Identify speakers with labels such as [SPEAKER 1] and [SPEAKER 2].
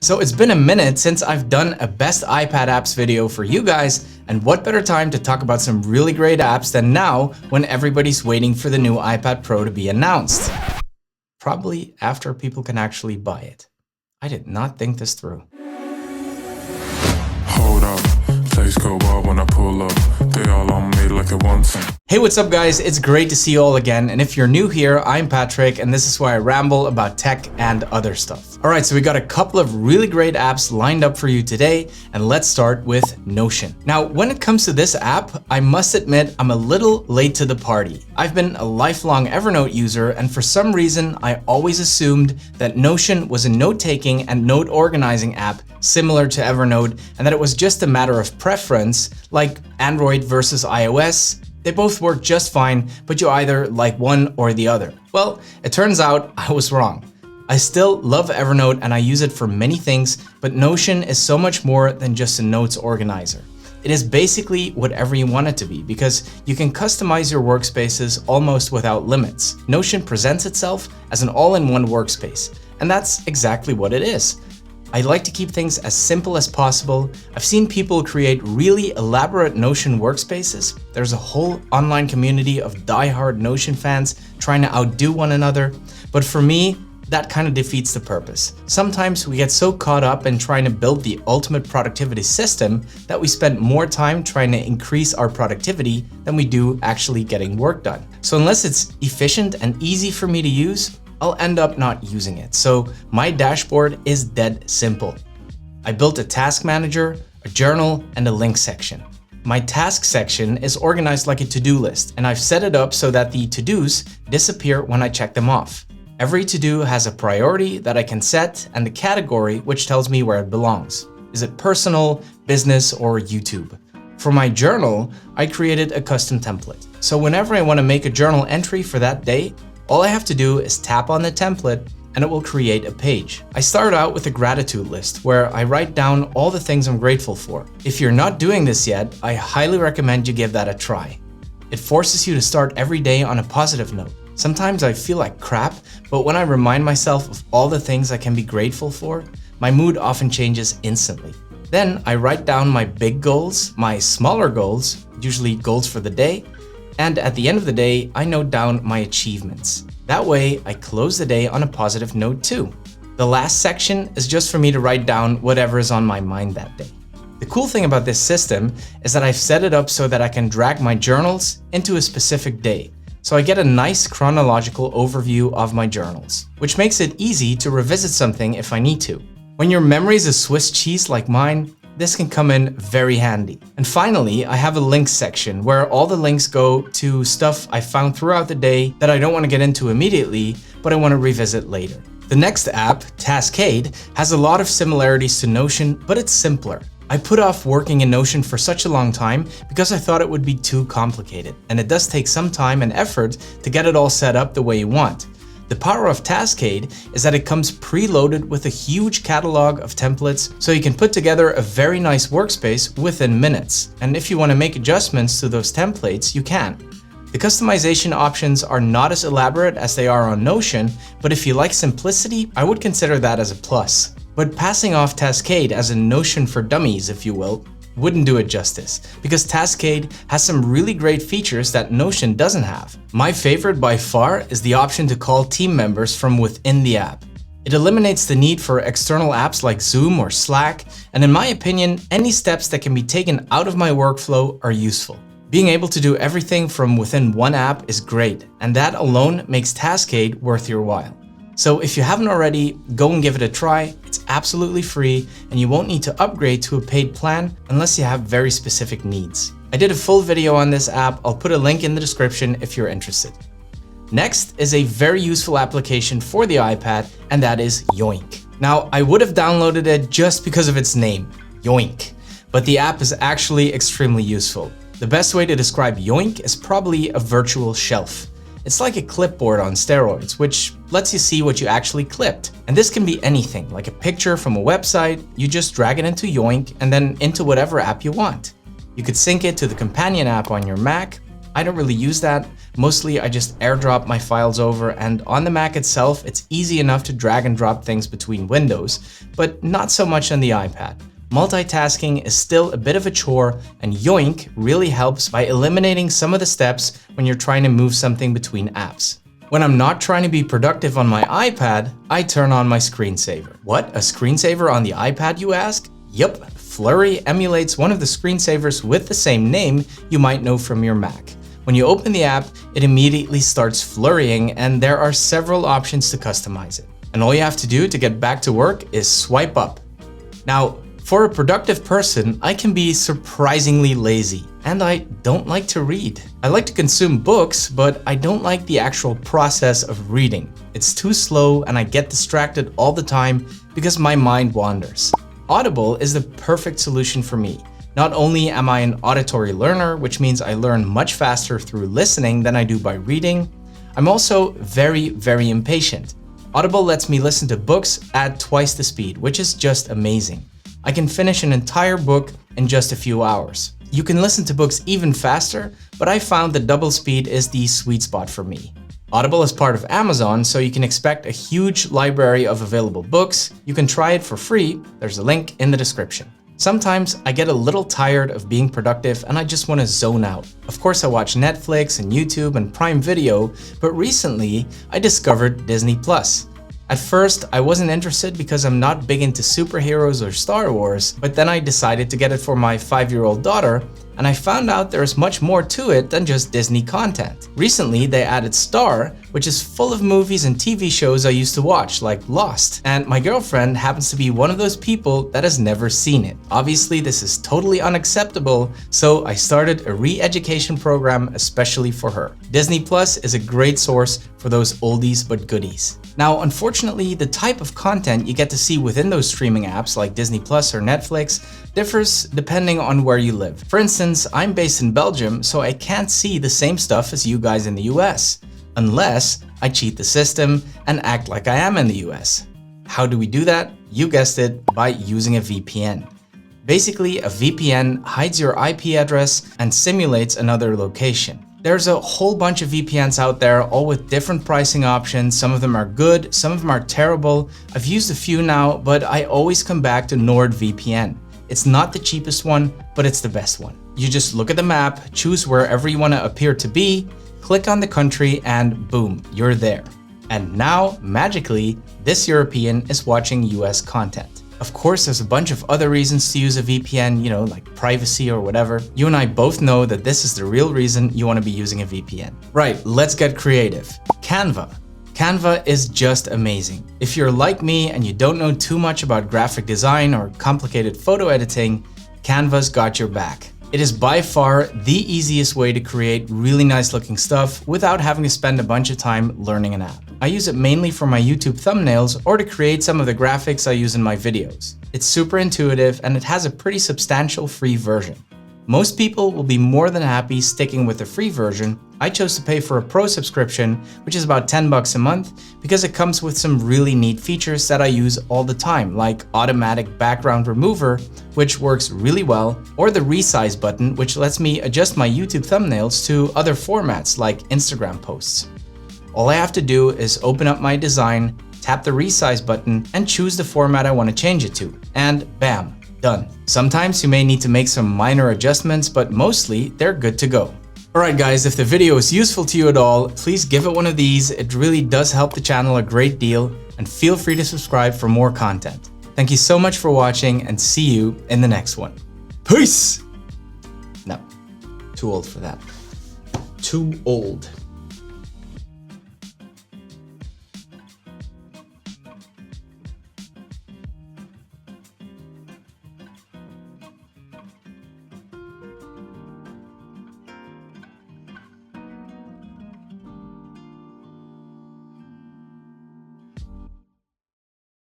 [SPEAKER 1] So it's been a minute since I've done a best iPad apps video for you guys, and what better time to talk about some really great apps than now when everybody's waiting for the new iPad Pro to be announced. Probably after people can actually buy it. I did not think this through.
[SPEAKER 2] Hold up, things go wild when I pull up. They all on me like they want some.
[SPEAKER 1] Hey, what's up guys? It's great to see you all again. And if you're new here, I'm Patrick and this is why I ramble about tech and other stuff. All right, so we got a couple of really great apps lined up for you today, and let's start with Notion. Now, when it comes to this app, I must admit I'm a little late to the party. I've been a lifelong Evernote user, and for some reason, I always assumed that Notion was a note-taking and note organizing app similar to Evernote, and that it was just a matter of preference, like Android versus iOS. They both work just fine, but you either like one or the other. Well, it turns out I was wrong. I still love Evernote and I use it for many things, but Notion is so much more than just a notes organizer. It is basically whatever you want it to be because you can customize your workspaces almost without limits. Notion presents itself as an all-in-one workspace, and that's exactly what it is. I like to keep things as simple as possible. I've seen people create really elaborate Notion workspaces. There's a whole online community of die-hard Notion fans trying to outdo one another, but for me, that kind of defeats the purpose. Sometimes we get so caught up in trying to build the ultimate productivity system that we spend more time trying to increase our productivity than we do actually getting work done. So unless it's efficient and easy for me to use, I'll end up not using it. So my dashboard is dead simple. I built a task manager, a journal, and a link section. My task section is organized like a to-do list, and I've set it up so that the to-dos disappear when I check them off. Every to-do has a priority that I can set and the category which tells me where it belongs. Is it personal, business, or YouTube? For my journal, I created a custom template. So whenever I want to make a journal entry for that day, all I have to do is tap on the template and it will create a page. I start out with a gratitude list where I write down all the things I'm grateful for. If you're not doing this yet, I highly recommend you give that a try. It forces you to start every day on a positive note. Sometimes I feel like crap, but when I remind myself of all the things I can be grateful for, my mood often changes instantly. Then I write down my big goals, my smaller goals, usually goals for the day, and at the end of the day, I note down my achievements. That way, I close the day on a positive note too. The last section is just for me to write down whatever is on my mind that day. The cool thing about this system is that I've set it up so that I can drag my journals into a specific day. So I get a nice chronological overview of my journals, which makes it easy to revisit something if I need to. When your memory is a Swiss cheese like mine, this can come in very handy. And finally, I have a links section where all the links go to stuff I found throughout the day that I don't want to get into immediately, but I want to revisit later. The next app, Taskade, has a lot of similarities to Notion, but it's simpler. I put off working in Notion for such a long time because I thought it would be too complicated, and it does take some time and effort to get it all set up the way you want. The power of Taskade is that it comes preloaded with a huge catalog of templates, so you can put together a very nice workspace within minutes. And if you want to make adjustments to those templates, you can. The customization options are not as elaborate as they are on Notion, but if you like simplicity, I would consider that as a plus. But passing off Taskade as a Notion for dummies, if you will, wouldn't do it justice, because Taskade has some really great features that Notion doesn't have. My favorite by far is the option to call team members from within the app. It eliminates the need for external apps like Zoom or Slack, and in my opinion, any steps that can be taken out of my workflow are useful. Being able to do everything from within one app is great, and that alone makes Taskade worth your while. So if you haven't already, go and give it a try. It's absolutely free and you won't need to upgrade to a paid plan unless you have very specific needs. I did a full video on this app. I'll put a link in the description if you're interested. Next is a very useful application for the iPad, and that is Yoink. Now, I would have downloaded it just because of its name, Yoink, but the app is actually extremely useful. The best way to describe Yoink is probably a virtual shelf. It's like a clipboard on steroids, which lets you see what you actually clipped. And this can be anything, like a picture from a website. You just drag it into Yoink and then into whatever app you want. You could sync it to the companion app on your Mac. I don't really use that. Mostly I just airdrop my files over, and on the Mac itself, it's easy enough to drag and drop things between windows, but not so much on the iPad. Multitasking is still a bit of a chore, and Yoink really helps by eliminating some of the steps when you're trying to move something between apps. When I'm not trying to be productive on my iPad, I turn on my screensaver. What, a screensaver on the iPad, you ask? Yup, Flurry emulates one of the screensavers with the same name you might know from your Mac. When you open the app, it immediately starts flurrying, and there are several options to customize it. And all you have to do to get back to work is swipe up. Now, for a productive person, I can be surprisingly lazy, and I don't like to read. I like to consume books, but I don't like the actual process of reading. It's too slow, and I get distracted all the time because my mind wanders. Audible is the perfect solution for me. Not only am I an auditory learner, which means I learn much faster through listening than I do by reading, I'm also very, very impatient. Audible lets me listen to books at twice the speed, which is just amazing. I can finish an entire book in just a few hours. You can listen to books even faster, but I found that double speed is the sweet spot for me. Audible is part of Amazon, so you can expect a huge library of available books. You can try it for free. There's a link in the description. Sometimes I get a little tired of being productive and I just want to zone out. Of course, I watch Netflix and YouTube and Prime Video, but recently I discovered Disney+. At first, I wasn't interested because I'm not big into superheroes or Star Wars, but then I decided to get it for my 5-year-old daughter, and I found out there's much more to it than just Disney content. Recently, they added Star, which is full of movies and TV shows I used to watch, like Lost. And my girlfriend happens to be one of those people that has never seen it. Obviously, this is totally unacceptable, so I started a re-education program especially for her. Disney Plus is a great source for those oldies but goodies. Now, unfortunately, the type of content you get to see within those streaming apps like Disney Plus or Netflix differs depending on where you live. For instance, I'm based in Belgium, so I can't see the same stuff as you guys in the US, unless I cheat the system and act like I am in the US. How do we do that? You guessed it, by using a VPN. Basically, a VPN hides your IP address and simulates another location. There's a whole bunch of VPNs out there, all with different pricing options. Some of them are good, some of them are terrible. I've used a few now, but I always come back to NordVPN. It's not the cheapest one, but it's the best one. You just look at the map, choose wherever you want to appear to be, click on the country, and boom, you're there. And now, magically, this European is watching US content. Of course, there's a bunch of other reasons to use a VPN, like privacy or whatever. You and I both know that this is the real reason you want to be using a VPN. Right, let's get creative. Canva. Canva is just amazing. If you're like me and you don't know too much about graphic design or complicated photo editing, Canva's got your back. It is by far the easiest way to create really nice looking stuff without having to spend a bunch of time learning an app. I use it mainly for my YouTube thumbnails or to create some of the graphics I use in my videos. It's super intuitive and it has a pretty substantial free version. Most people will be more than happy sticking with the free version. I chose to pay for a pro subscription, which is about $10 a month, because it comes with some really neat features that I use all the time, like automatic background remover, which works really well, or the resize button, which lets me adjust my YouTube thumbnails to other formats like Instagram posts. All I have to do is open up my design, tap the resize button, and choose the format I want to change it to, and bam, done. Sometimes you may need to make some minor adjustments, but mostly they're good to go. Alright guys, if the video is useful to you at all, please give it one of these. It really does help the channel a great deal, and feel free to subscribe for more content. Thank you so much for watching, and see you in the next one. Peace! No, too old for that. Too old.